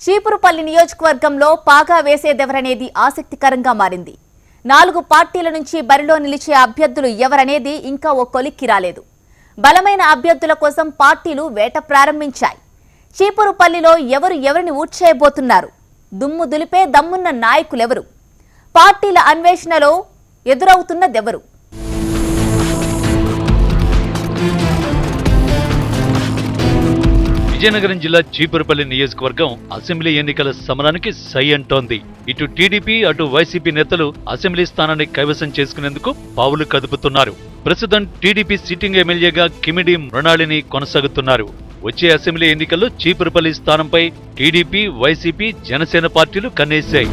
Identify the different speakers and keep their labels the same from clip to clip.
Speaker 1: చీపురుపల్లి నియోజకవర్గంలో పాగా వేసేదెవరనేది ఆసక్తికరంగా మారింది. 4 పార్టీల నుంచి బరిలో నిలిచే అభ్యర్థులు ఎవరనేది ఇంకా ఓ కొలిక్కి రాలేదు. బలమైన అభ్యర్థుల కోసం పార్టీలు వేట ప్రారంభించాయి. చీపురుపల్లిలో ఎవరిని ఊడ్చేయబోతున్నారు? దుమ్ము దులిపే దమ్మున్న నాయకులెవరు? పార్టీల అన్వేషణలో ఎదురవుతున్నదెవరు?
Speaker 2: విజయనగరం జిల్లా చీపురుపల్లి నియోజకవర్గం అసెంబ్లీ ఎన్నికల సమరానికి సై అంటోంది. ఇటు టీడీపీ అటు వైసీపీ నేతలు అసెంబ్లీ స్థానాన్ని కైవసం చేసుకునేందుకు పావులు కదుపుతున్నారు. ప్రస్తుతం టీడీపీ సిట్టింగ్ ఎమ్మెల్యేగా కిమిడి మృణాళిని కొనసాగుతున్నారు. వచ్చే అసెంబ్లీ ఎన్నికల్లో చీపురుపల్లి స్థానంపై టీడీపీ, వైసీపీ, జనసేన పార్టీలు కన్నేశాయి.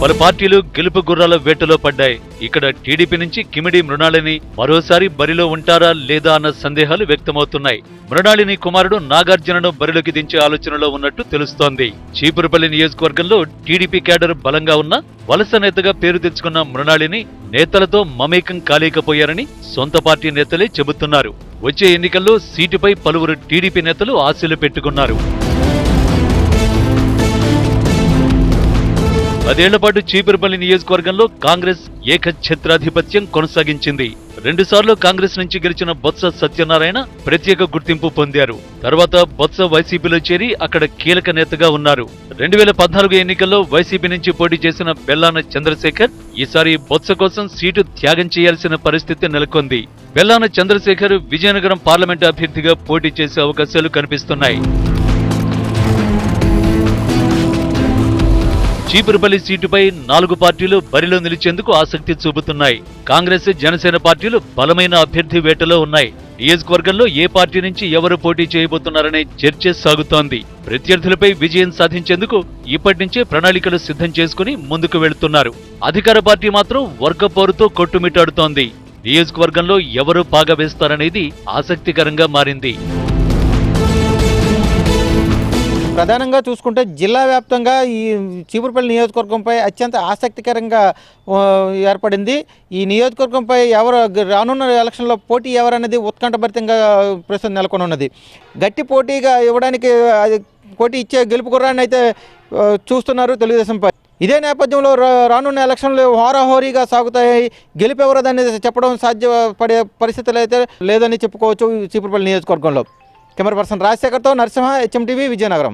Speaker 2: పలు పార్టీలు గెలుపు గుర్రాల వేటలో పడ్డాయి. ఇక్కడ టీడీపీ నుంచి కిమిడి మృణాళిని మరోసారి బరిలో ఉంటారా లేదా అన్న సందేహాలు వ్యక్తమవుతున్నాయి. మృణాళిని కుమారుడు నాగార్జునను బరిలోకి దించే ఆలోచనలో ఉన్నట్టు తెలుస్తోంది. చీపురుపల్లి నియోజకవర్గంలో టీడీపీ క్యాడర్ బలంగా ఉన్న వలస నేతగా పేరు తెచ్చుకున్న మృణాళిని నేతలతో మమేకం కాలేకపోయారని సొంత పార్టీ నేతలే చెబుతున్నారు. వచ్చే ఎన్నికల్లో సీటుపై పలువురు టీడీపీ నేతలు ఆశలు పెట్టుకున్నారు. 10 ఏళ్ల పాటు చీపురుపల్లి నియోజకవర్గంలో కాంగ్రెస్ ఏకఛత్రాధిపత్యం కొనసాగించింది. 2 సార్లు కాంగ్రెస్ నుంచి గెలిచిన బొత్స సత్యనారాయణ ప్రత్యేక గుర్తింపు పొందారు. తర్వాత బొత్స వైసీపీలో చేరి అక్కడ కీలక నేతగా ఉన్నారు. 2014 ఎన్నికల్లో వైసీపీ నుంచి పోటీ చేసిన బెల్లాన చంద్రశేఖర్ ఈసారి బొత్స కోసం సీటు త్యాగం చేయాల్సిన పరిస్థితి నెలకొంది. బెల్లాన చంద్రశేఖర్ విజయనగరం పార్లమెంటు అభ్యర్థిగా పోటీ చేసే అవకాశాలు కనిపిస్తున్నాయి. చీపురుపల్లి సీటుపై 4 పార్టీలు బరిలో నిలిచేందుకు ఆసక్తి చూపుతున్నాయి. కాంగ్రెస్, జనసేన పార్టీలు బలమైన అభ్యర్థి వేటలో ఉన్నాయి. నియోజకవర్గంలో ఏ పార్టీ నుంచి ఎవరు పోటీ చేయబోతున్నారనే చర్చ సాగుతోంది. ప్రత్యర్థులపై విజయం సాధించేందుకు ఇప్పటి నుంచే ప్రణాళికలు సిద్ధం చేసుకుని ముందుకు వెళుతున్నారు. అధికార పార్టీ మాత్రం వర్గపోరుతో కొట్టుమిట్టాడుతోంది. నియోజకవర్గంలో ఎవరు పాగా వేస్తారనేది ఆసక్తికరంగా మారింది.
Speaker 3: ప్రధానంగా చూసుకుంటే జిల్లా వ్యాప్తంగా ఈ చీపురుపల్లి నియోజకవర్గంపై అత్యంత ఆసక్తికరంగా ఏర్పడింది. ఈ నియోజకవర్గంపై ఎవరు రానున్న ఎలక్షన్లో పోటీ ఎవరనేది ఉత్కంఠభరితంగా ప్రస్తుతం నెలకొని ఉన్నది. గట్టి పోటీగా ఇవ్వడానికి పోటీ ఇచ్చే గెలుపు గుర్రాన్ని అయితే చూస్తున్నారు తెలుగుదేశంపై. ఇదే నేపథ్యంలో రానున్న ఎలక్షన్లు హోరాహోరీగా సాగుతాయి. గెలుపు ఎవరదని చెప్పడం సాధ్యపడే పరిస్థితులు అయితే లేదని చెప్పుకోవచ్చు చీపురుపల్లి నియోజకవర్గంలో. కెమెరా పర్సన్ రాజశేఖర్తో నరసింహ, HM TV, విజయనగరం.